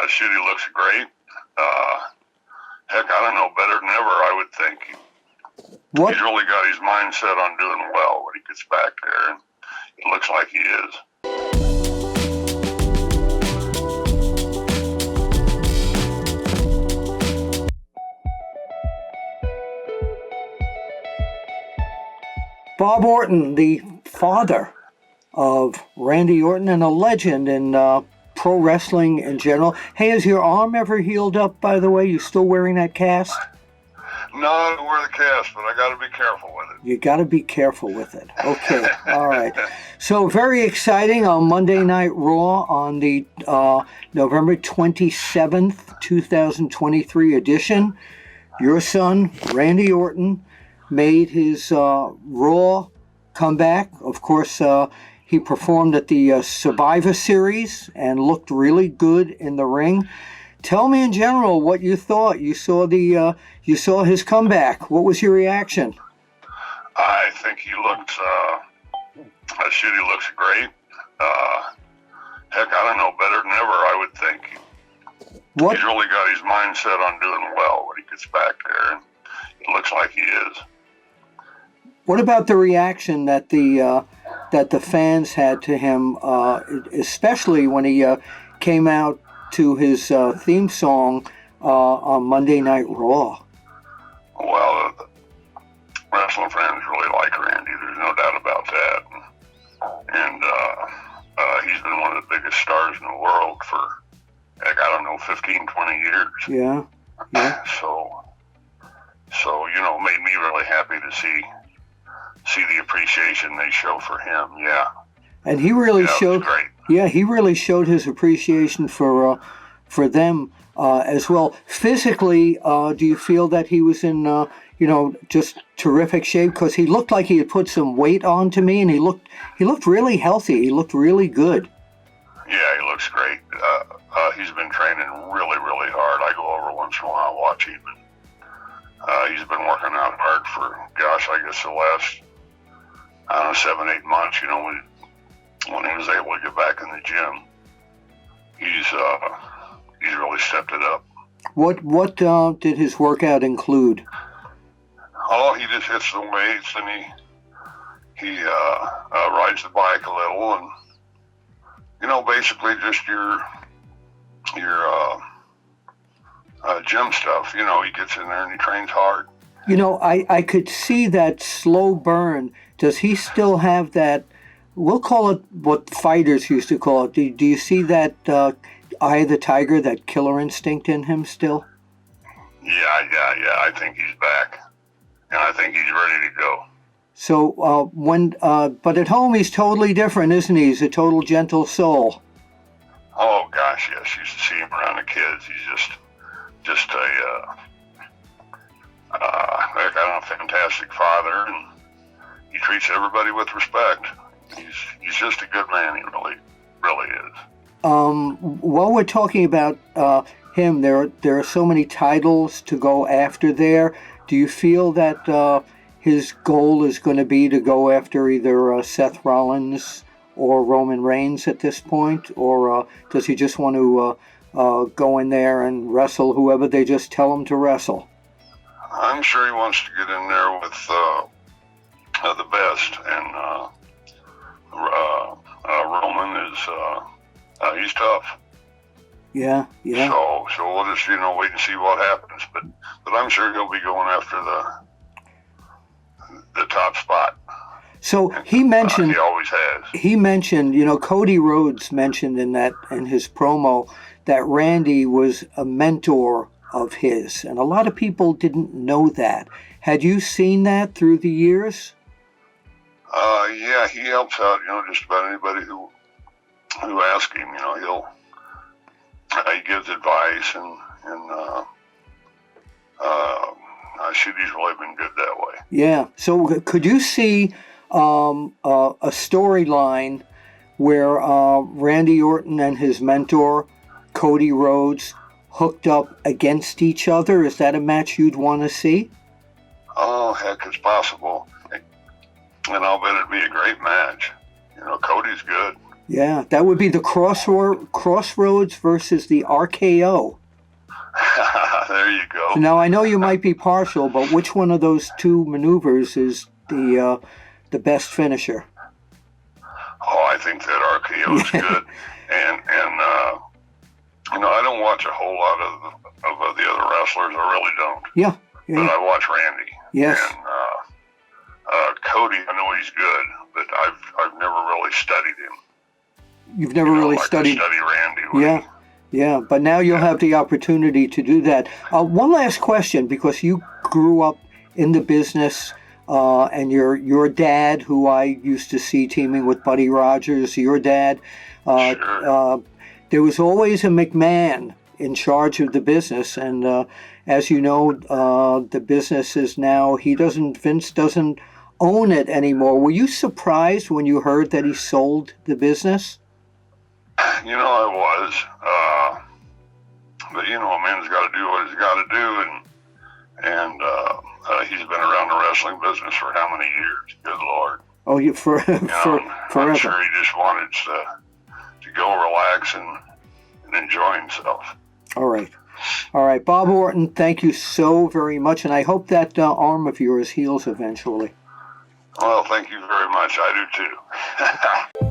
Shoot, he looks great. Heck, I don't know, better than ever, I would think. He's really got his mindset on doing well when he gets back there, and it looks like he is. Bob Orton, the father of Randy Orton and a legend in pro wrestling in general. Hey, is your arm ever healed up, by the way? You still wearing that cast? No, I don't wear the cast, but I got to be careful with it. You got to be careful with it. Okay, all right. So very exciting on Monday Night Raw on the November 27th, 2023 edition. Your son, Randy Orton, made his Raw comeback. Of course, he performed at the Survivor Series and looked really good in the ring. Tell me in general what you thought. You saw his comeback. What was your reaction? I think he looks. Shoot, he looks great. Heck, I don't know, better than ever, I would think. He's really got his mindset on doing well when he gets back there, and it looks like he is. What about the reaction that the fans had to him, especially when he came out to his theme song on Monday Night Raw? Well, wrestling fans really like Randy. There's no doubt about that. And he's been one of the biggest stars in the world for, heck, I don't know, 15, 20 years. Yeah. So made me really happy to see the appreciation they show for him. Yeah. And he really showed. Great. Yeah, he really showed his appreciation for them as well. Physically, do you feel that he was in just terrific shape? Because he looked like he had put some weight on to me, and he looked really healthy. He looked really good. Yeah, he looks great. He's been training really, really hard. I go over once in a while and watch him. He's been working out hard for, I guess the last 7-8 months. When he was able to get back in the gym, he's really stepped it up. What did his workout include? Oh, he just hits the weights, and he rides the bike a little, and basically just your gym stuff. He gets in there and he trains hard. I could see that slow burn. Does he still have that? We'll call it what fighters used to call it. Do you see that eye of the tiger, that killer instinct in him still? Yeah. I think he's back, and I think he's ready to go. So but at home he's totally different, isn't he? He's a total gentle soul. Oh gosh, yes. You should see him around the kids. He's just a fantastic father, and he treats everybody with respect. He's just a good man. He really is. While we're talking about him, there are so many titles to go after there. Do you feel that his goal is going to be to go after either Seth Rollins or Roman Reigns at this point, or does he just want to go in there and wrestle whoever they just tell him to wrestle? I'm sure he wants to get in there with the best, and Roman is he's tough. Yeah. So we'll just wait and see what happens, but I'm sure he'll be going after the top spot. So he mentioned he always has. He mentioned, Cody Rhodes mentioned in his promo that Randy was a mentor of his, and a lot of people didn't know that. Had you seen that through the years? Yeah, he helps out, just about anybody who asks him. He gives advice, and he's really been good that way. Yeah. So could you see a storyline where Randy Orton and his mentor Cody Rhodes hooked up against each other? Is that a match you'd want to see? Oh, heck, it's possible. And I'll bet it'd be a great match. Cody's good. Yeah, that would be the Crossroads versus the RKO. There you go. So now I know you might be partial, but which one of those two maneuvers is the best finisher? Oh, I think that RKO is good, and I don't watch a whole lot of the other wrestlers. I really don't. Yeah. But I watch Randy. Yes. And Cody, I know he's good, but I've never really studied him. You've never really studied Randy. Yeah. But now you'll have the opportunity to do that. One last question, because you grew up in the business, and your dad, who I used to see teaming with Buddy Rogers, your dad, Sure. There was always a McMahon in charge of the business, and as you know, the business is now, Vince doesn't own it anymore. Were you surprised when you heard that he sold the business? I was, but a man's got to do what he's got to do, and he's been around the wrestling business for how many years? Good Lord! Oh, forever. I'm sure he just wanted to go relax and enjoy himself. All right, Bob Orton, thank you so very much, and I hope that arm of yours heals eventually. Well, thank you very much. I do too.